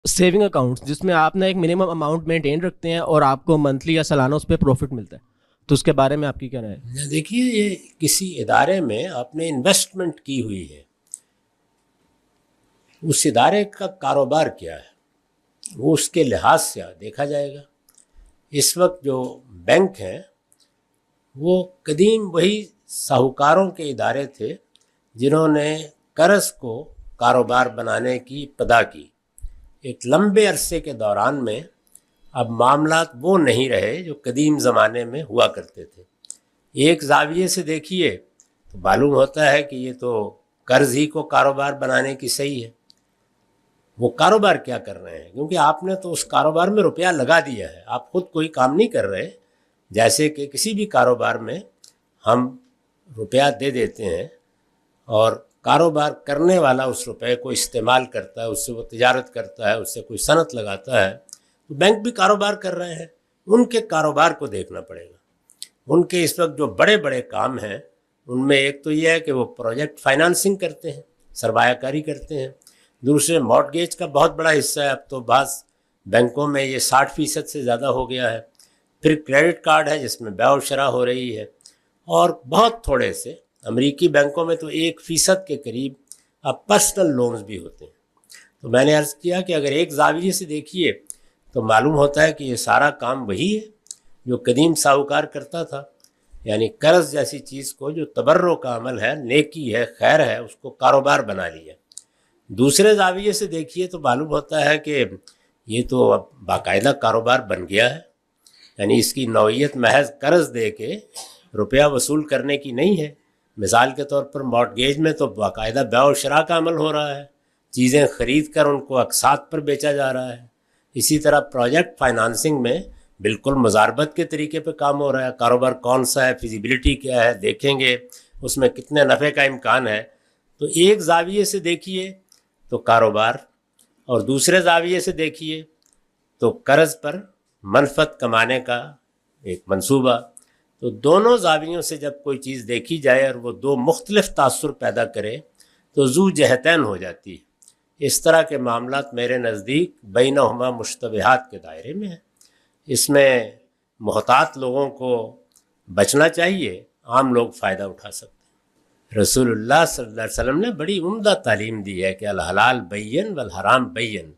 Saving accounts जिसमें आप ना एक मिनिमम अमाउंट मेंटेन रखते हैं और आपको मंथली या सालाना उस पर प्रॉफिट मिलता है, तो उसके बारे में आपकी क्या राय है? देखिए, ये किसी इदारे में आपने इन्वेस्टमेंट की हुई है, उस इदारे का कारोबार क्या है वो उसके लिहाज से देखा जाएगा। इस वक्त जो बैंक हैं वो कदीम वही साहूकारों के इदारे थे जिन्होंने कर्ज को कारोबार बनाने की इब्तदा की। एक लंबे अरसे के दौरान में अब मामलात वो नहीं रहे जो कदीम ज़माने में हुआ करते थे। एक जाविये से देखिए तो मालूम होता है कि ये तो कर्ज ही को कारोबार बनाने की सही है। वो कारोबार क्या कर रहे हैं, क्योंकि आपने तो उस कारोबार में रुपया लगा दिया है, आप खुद कोई काम नहीं कर रहे। जैसे कि किसी भी कारोबार में हम रुपया दे देते हैं और कारोबार करने वाला उस रुपए को इस्तेमाल करता है, उससे वो तिजारत करता है, उससे कोई सनत लगाता है, तो बैंक भी कारोबार कर रहे हैं। उनके कारोबार को देखना पड़ेगा। उनके इस वक्त जो बड़े बड़े काम हैं उनमें एक तो ये है कि वो प्रोजेक्ट फाइनेंसिंग करते हैं, सरमायाकारी करते हैं। दूसरे मॉर्टगेज का बहुत बड़ा हिस्सा है, अब तो बाज़ बैंकों में ये 60% से ज़्यादा हो गया है। फिर क्रेडिट कार्ड है जिसमें बैव शरा हो रही है, और बहुत थोड़े से अमेरिकी बैंकों में तो 1% के करीब अब पर्सनल लोन्स भी होते हैं। तो मैंने अर्ज़ किया कि अगर एक जाविये से देखिए तो मालूम होता है कि ये सारा काम वही है जो कदीम साहूकार करता था, यानी कर्ज जैसी चीज़ को जो तबर्रो का अमल है, नेकी है, खैर है, उसको कारोबार बना लिया। दूसरे जाविये से देखिए तो मालूम होता है कि ये तो अब बाकायदा कारोबार बन गया है, यानी इसकी नौइयत महज कर्ज दे के रुपया वसूल करने की नहीं है। मिसाल के तौर पर मॉर्टगेज में तो बाकायदा बैव और शरा का अमल हो रहा है, चीज़ें ख़रीद कर उनको अक़सात पर बेचा जा रहा है। इसी तरह प्रोजेक्ट फाइनेंसिंग में बिल्कुल मुजारबत के तरीके पर काम हो रहा है। कारोबार कौन सा है, फिजिबिलिटी क्या है, देखेंगे उसमें कितने नफ़े का इम्कान है। तो एक जाविये से देखिए तो कारोबार, और दूसरे जाविये से देखिए तो कर्ज पर मनफत कमाने का एक मंसूबा। तो दोनों जावियों से जब कोई चीज़ देखी जाए और वो दो मुख्तलिफ तासुर पैदा करे तो जू जहतैन हो जाती है। इस तरह के मामलात मेरे नज़दीक बैनहुमा मुश्तबिहात के दायरे में है। इसमें मोहतात लोगों को बचना चाहिए, आम लोग फ़ायदा उठा सकते हैं। रसूलुल्लाह सल्लल्लाहु अलैहि वसल्लम ने बड़ी उम्दा तालीम दी है कि अल हलाल बैयन वल हराम बैयन।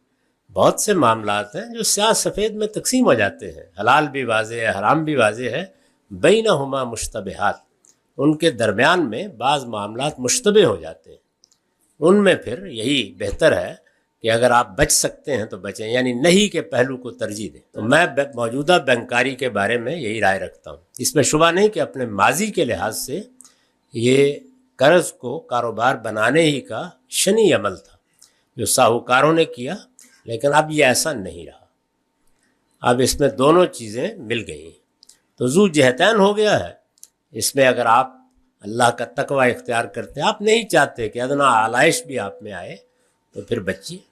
बहुत से मामलात हैं जो स्याह सफ़ेद में तकसीम हो जाते हैं, हलाल भी वाज़ेह है, हराम भी वाज़ेह है, बैनहुमा मुश्तबिहात, उनके दरमियान में बाज़ मामलात मुश्तबे हो जाते हैं। उनमें फिर यही बेहतर है कि अगर आप बच सकते हैं तो बचें, यानी नहीं के पहलू को तरजीह दें। तो मैं मौजूदा बैंकारी के बारे में यही राय रखता हूँ। इसमें शुबा नहीं कि अपने माजी के लिहाज से ये कर्ज को कारोबार बनाने ही का शनी अमल था जो साहूकारों ने किया, लेकिन अब ये ऐसा नहीं रहा। अब इसमें दोनों चीज़ें मिल गई, तो जू जहतैन हो गया है। इसमें अगर आप अल्लाह का तकवा इख्तियार करते हैं, आप नहीं चाहते कि अदना आलाइश भी आप में आए, तो फिर बचिए।